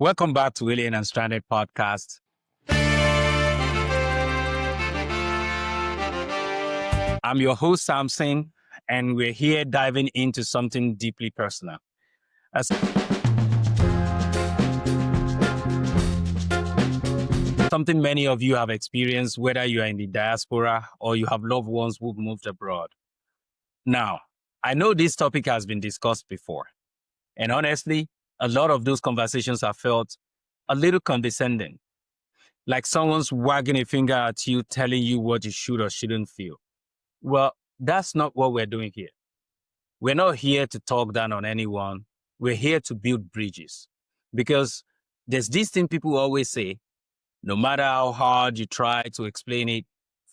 Welcome back to Alien and Stranded podcast. I'm your host, Samson, and we're here diving into something deeply personal. Something many of you have experienced, whether you are in the diaspora or you have loved ones who've moved abroad. Now, I know this topic has been discussed before, and honestly, a lot of those conversations have felt a little condescending, like someone's wagging a finger at you, telling you what you should or shouldn't feel. Well, that's not what we're doing here. We're not here to talk down on anyone. We're here to build bridges. Because there's this thing people always say, no matter how hard you try to explain it,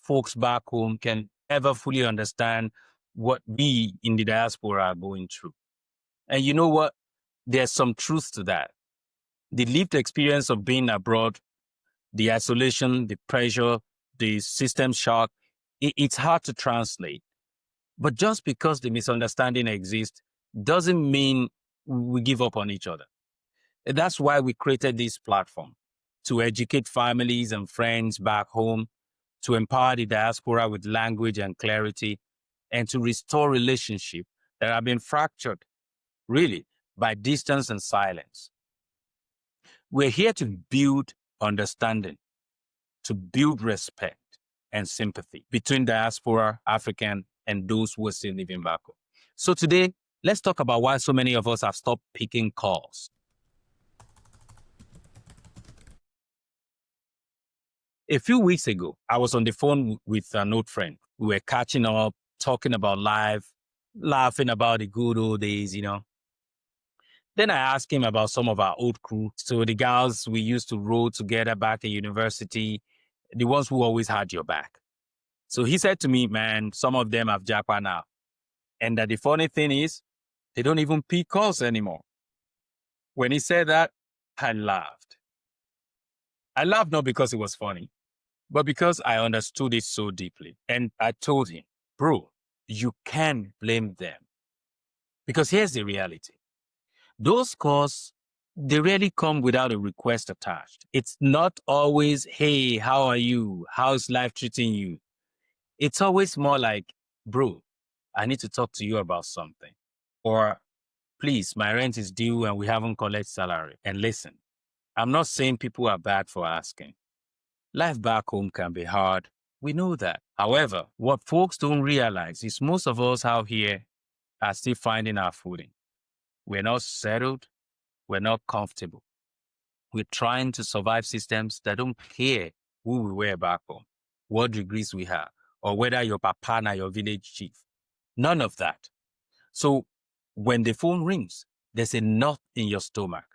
folks back home can never fully understand what we in the diaspora are going through. And you know what? There's some truth to that. The lived experience of being abroad, the isolation, the pressure, the system shock, it's hard to translate. But just because the misunderstanding exists doesn't mean we give up on each other. That's why we created this platform, to educate families and friends back home, to empower the diaspora with language and clarity, and to restore relationships that have been fractured, really, by distance and silence. We're here to build understanding, to build respect and sympathy between diaspora, African, and those who are still living back home. So today, let's talk about why so many of us have stopped picking calls. A few weeks ago, I was on the phone with an old friend. We were catching up, talking about life, laughing about the good old days, Then I asked him about some of our old crew. So the guys we used to roll together back in university, the ones who always had your back. So he said to me, man, some of them have japa now. And that the funny thing is, they don't even pick calls anymore. When he said that, I laughed. I laughed not because it was funny, but because I understood it so deeply. And I told him, bro, you can't blame them. Because here's the reality. Those calls, they rarely come without a request attached. It's not always, hey, how are you? How's life treating you? It's always more like, bro, I need to talk to you about something. Or, please, my rent is due and we haven't collected salary. And listen, I'm not saying people are bad for asking. Life back home can be hard. We know that. However, what folks don't realize is most of us out here are still finding our footing. We're not settled. We're not comfortable. We're trying to survive systems that don't care who we were back home, what degrees we have, or whether your papa or your village chief. None of that. So when the phone rings, there's a knot in your stomach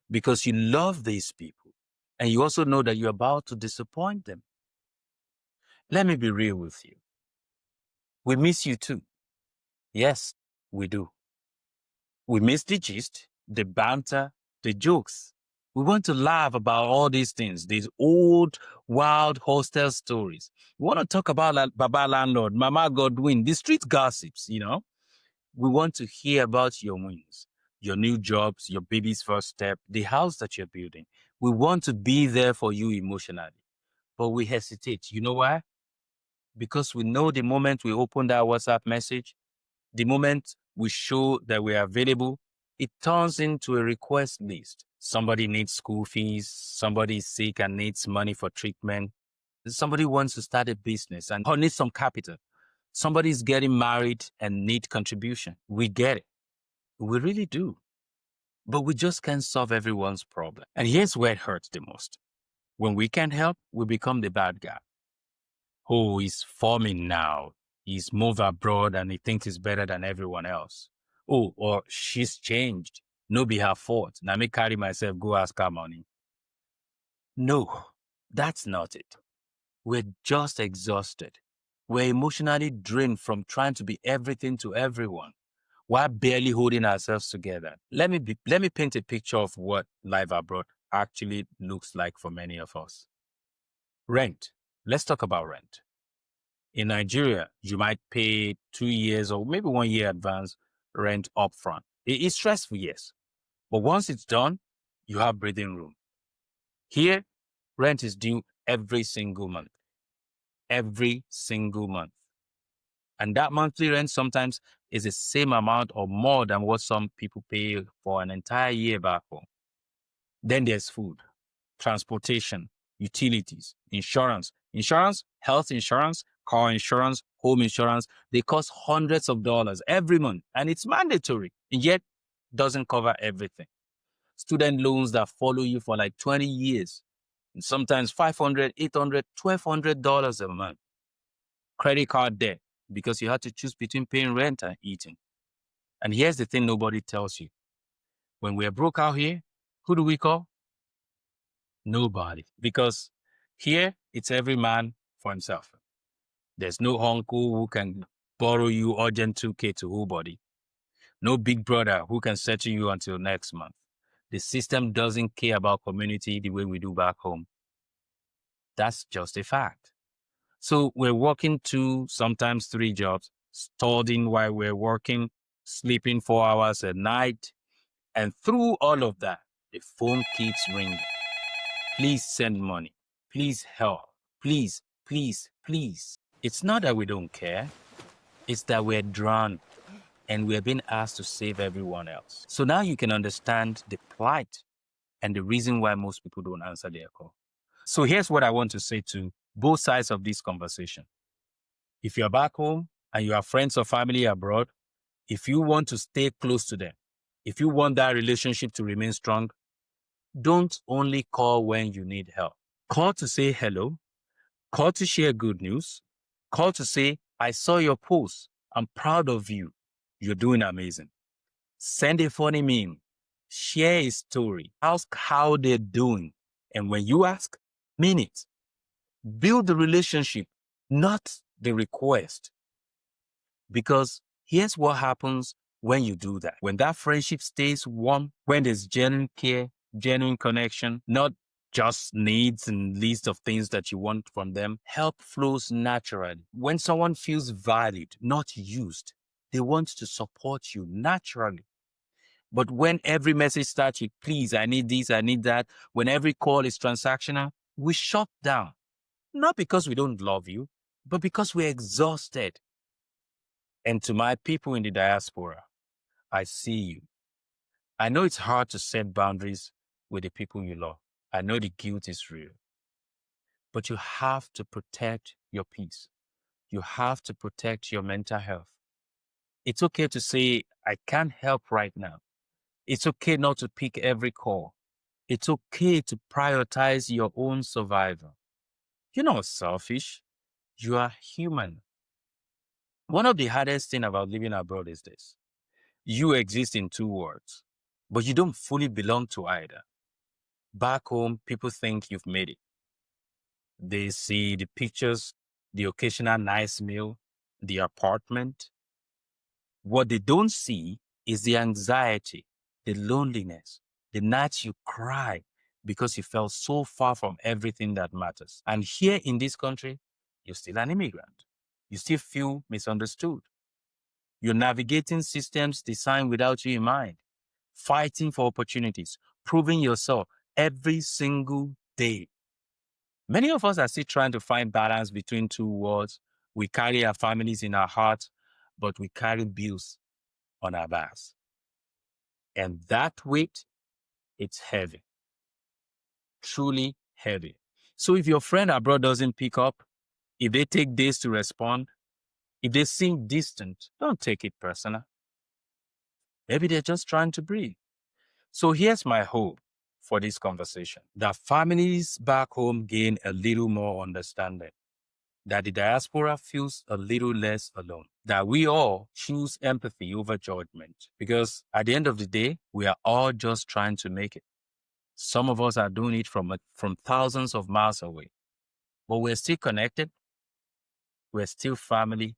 because you love these people and you also know that you're about to disappoint them. Let me be real with you. We miss you too. Yes, we do. We miss the gist, the banter, the jokes. We want to laugh about all these things, these old, wild hostel stories. We want to talk about Baba Landlord, Mama Godwin, the street gossips, We want to hear about your wins, your new jobs, your baby's first step, the house that you're building. We want to be there for you emotionally, but we hesitate. You know why? Because we know the moment we open that WhatsApp message, the moment we show that we are available, it turns into a request list. Somebody needs school fees. Somebody is sick and needs money for treatment. Somebody wants to start a business and needs some capital. Somebody's getting married and need contribution. We get it. We really do. But we just can't solve everyone's problem. And here's where it hurts the most. When we can't help, we become the bad guy. Oh, he's forming now. He's moved abroad and he thinks he's better than everyone else. Oh, or she's changed. No be her fault. Now me carry myself, go ask her money. No, that's not it. We're just exhausted. We're emotionally drained from trying to be everything to everyone while barely holding ourselves together. Let me paint a picture of what life abroad actually looks like for many of us. Rent. Let's talk about rent. In Nigeria, you might pay 2 years or maybe 1 year advance rent upfront. It's stressful, yes. But once it's done, you have breathing room. Here, rent is due every single month. Every single month. And that monthly rent sometimes is the same amount or more than what some people pay for an entire year back home. Then there's food, transportation, utilities, insurance. Insurance, health insurance, car insurance, home insurance, they cost hundreds of dollars every month. And it's mandatory, and yet doesn't cover everything. Student loans that follow you for like 20 years, and sometimes $500, $800, $1,200 a month. Credit card debt, because you had to choose between paying rent and eating. And here's the thing nobody tells you. When we're broke out here, who do we call? Nobody. Because here, it's every man for himself. There's no uncle who can borrow you urgent 2K to nobody. No big brother who can settle you until next month. The system doesn't care about community the way we do back home. That's just a fact. So we're working 2, sometimes 3 jobs, studying while we're working, sleeping 4 hours a night. And through all of that, the phone keeps ringing. Please send money. Please help. Please, please, please. It's not that we don't care. It's that we're drowned and we're being asked to save everyone else. So now you can understand the plight and the reason why most people don't answer their call. So here's what I want to say to both sides of this conversation. If you're back home and you have friends or family abroad, if you want to stay close to them, if you want that relationship to remain strong, don't only call when you need help. Call to say hello. Call to share good news. Call to say, I saw your post. I'm proud of you. You're doing amazing. Send a funny meme. Share a story. Ask how they're doing. And when you ask, mean it. Build the relationship, not the request. Because here's what happens when you do that. When that friendship stays warm, when there's genuine care, genuine connection, not just needs and list of things that you want from them, help flows naturally. When someone feels valued, not used, they want to support you naturally. But when every message starts with, please, I need this, I need that, when every call is transactional, we shut down. Not because we don't love you, but because we're exhausted. And to my people in the diaspora, I see you. I know it's hard to set boundaries with the people you love. I know the guilt is real. But you have to protect your peace. You have to protect your mental health. It's okay to say, I can't help right now. It's okay not to pick every call. It's okay to prioritize your own survival. You're not selfish. You are human. One of the hardest things about living abroad is this. You exist in 2 worlds, but you don't fully belong to either. Back home, people think you've made it. They see the pictures, the occasional nice meal, the apartment. What they don't see is the anxiety, the loneliness, the nights you cry because you felt so far from everything that matters. And here in this country, you're still an immigrant. You still feel misunderstood. You're navigating systems designed without you in mind, fighting for opportunities, proving yourself every single day. Many of us are still trying to find balance between 2 worlds. We carry our families in our hearts, but we carry bills on our backs. And that weight, it's heavy. Truly heavy. So if your friend abroad doesn't pick up, if they take days to respond, if they seem distant, don't take it personal. Maybe they're just trying to breathe. So here's my hope for this conversation, that families back home gain a little more understanding, that the diaspora feels a little less alone, that we all choose empathy over judgment, because at the end of the day, we are all just trying to make it. Some of us are doing it from thousands of miles away, but we're still connected. We're still family.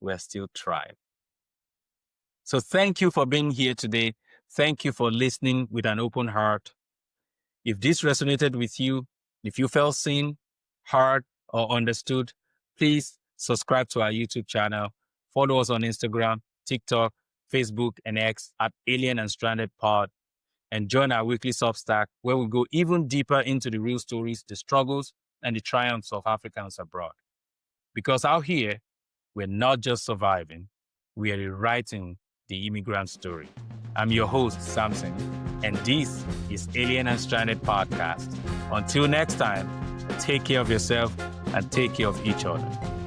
We're still tribe. So thank you for being here today. Thank you for listening with an open heart. If this resonated with you, if you felt seen, heard, or understood, please subscribe to our YouTube channel. Follow us on Instagram, TikTok, Facebook, and X at Alien and Stranded Pod. and join our weekly Substack where we go even deeper into the real stories, the struggles, and the triumphs of Africans abroad. Because out here, we're not just surviving, we are rewriting the immigrant story. I'm your host, Samson, and this is Alien and Stranded Podcast. Until next time, take care of yourself and take care of each other.